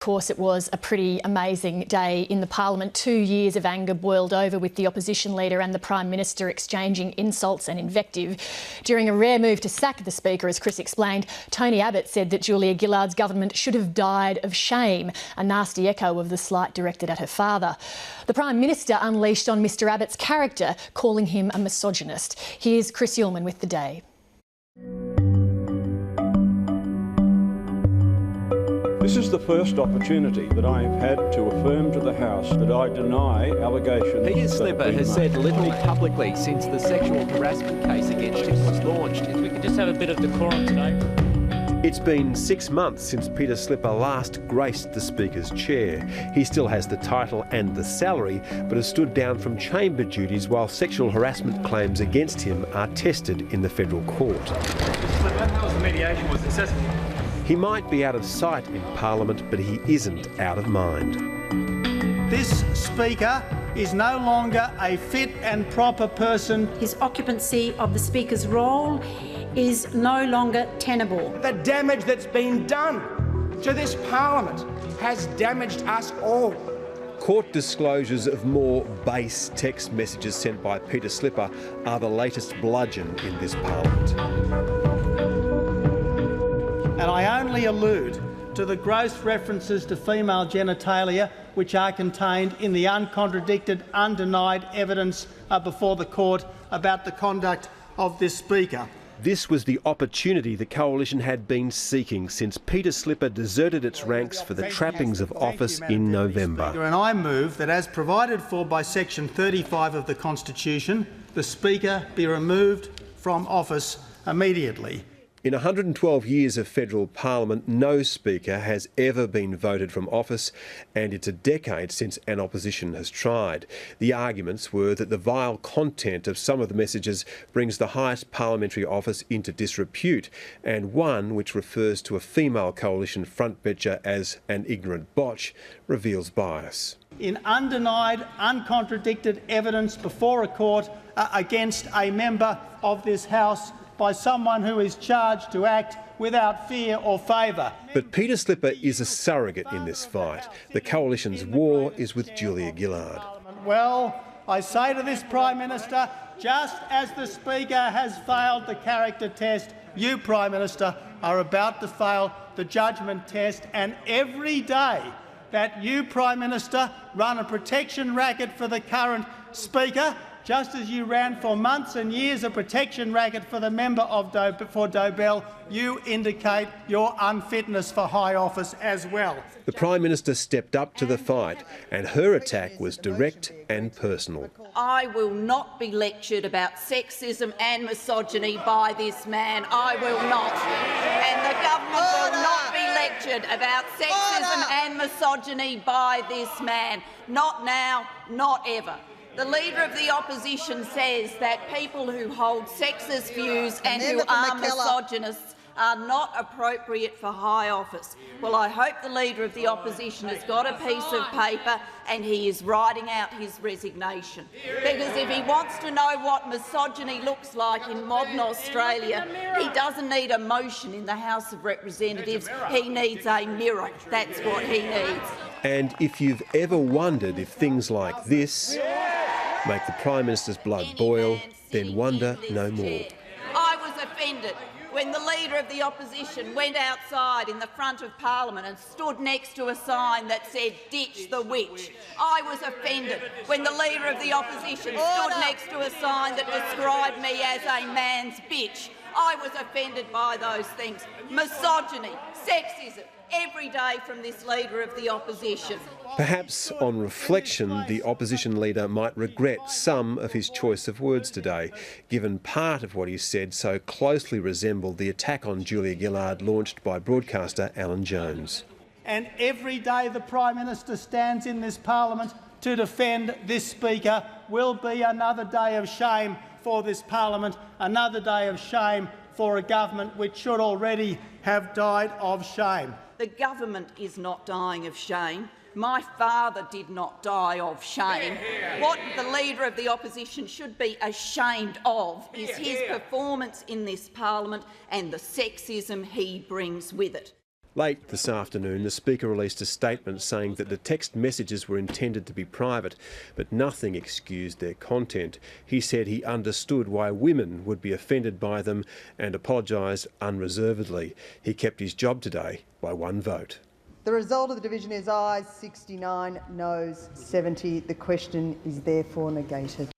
Of course, it was a pretty amazing day in the Parliament. 2 years of anger boiled over with the opposition leader and the Prime Minister exchanging insults and invective. During a rare move to sack the Speaker, as Chris explained, Tony Abbott said that Julia Gillard's government should have died of shame, a nasty echo of the slight directed at her father. The Prime Minister unleashed on Mr Abbott's character, calling him a misogynist. Here's Chris Uhlmann with The Day. This is the first opportunity that I have had to affirm to the House that I deny allegations. Peter Slipper has said little publicly since the sexual harassment case against him was launched. If we could just have a bit of decorum today. It's been 6 months since Peter Slipper last graced the Speaker's chair. He still has the title and the salary, but has stood down from chamber duties while sexual harassment claims against him are tested in the federal court. Mr. Slipper, how was the mediation? Was successful? He might be out of sight in Parliament, but he isn't out of mind. This Speaker is no longer a fit and proper person. His occupancy of the Speaker's role is no longer tenable. The damage that's been done to this Parliament has damaged us all. Court disclosures of more base text messages sent by Peter Slipper are the latest bludgeon in this Parliament. And I only allude to the gross references to female genitalia which are contained in the uncontradicted, undenied evidence before the court about the conduct of this Speaker. This was the opportunity the Coalition had been seeking since Peter Slipper deserted its ranks for the trappings of office in November. And I move that, as provided for by Section 35 of the Constitution, the Speaker be removed from office immediately. In 112 years of federal parliament, no Speaker has ever been voted from office, and it's a decade since an opposition has tried. The arguments were that the vile content of some of the messages brings the highest parliamentary office into disrepute, and one which refers to a female coalition frontbencher as an ignorant botch reveals bias. In undenied, uncontradicted evidence before a court against a member of this House by someone who is charged to act without fear or favour. But Peter Slipper is a surrogate in this fight. The Coalition's war is with Julia Gillard. Well, I say to this Prime Minister, just as the Speaker has failed the character test, you, Prime Minister, are about to fail the judgment test, and every day that you, Prime Minister, run a protection racket for the current Speaker, just as you ran for months and years a protection racket for the member for Dobell, you indicate your unfitness for high office as well. The Prime Minister stepped up to the fight, and her attack was direct and personal. I will not be lectured about sexism and misogyny by this man. I will not. And the government will not be lectured about sexism and misogyny by this man. Not now, not ever. The Leader of the Opposition says that people who hold sexist views and who are misogynists are not appropriate for high office. Well, I hope the Leader of the Opposition has got a piece of paper and he is writing out his resignation. Because if he wants to know what misogyny looks like in modern Australia, he doesn't need a motion in the House of Representatives, he needs a mirror. That's what he needs. And if you've ever wondered if things like this make the Prime Minister's blood boil, then wonder no more. I was offended when the Leader of the Opposition went outside in the front of Parliament and stood next to a sign that said, "Ditch the witch." I was offended when the Leader of the Opposition stood next to a sign that described me as a man's bitch. I was offended by those things. Misogyny, sexism, every day from this Leader of the Opposition. Perhaps on reflection, the opposition leader might regret some of his choice of words today, given part of what he said so closely resembled the attack on Julia Gillard launched by broadcaster Alan Jones. And every day the Prime Minister stands in this Parliament to defend this Speaker will be another day of shame for this Parliament, another day of shame for a government which should already have died of shame. The government is not dying of shame. My father did not die of shame. What the Leader of the Opposition should be ashamed of is his performance in this Parliament and the sexism he brings with it. Late this afternoon, the Speaker released a statement saying that the text messages were intended to be private, but nothing excused their content. He said he understood why women would be offended by them and apologised unreservedly. He kept his job today by one vote. The result of the division is ayes 69, noes 70. The question is therefore negated.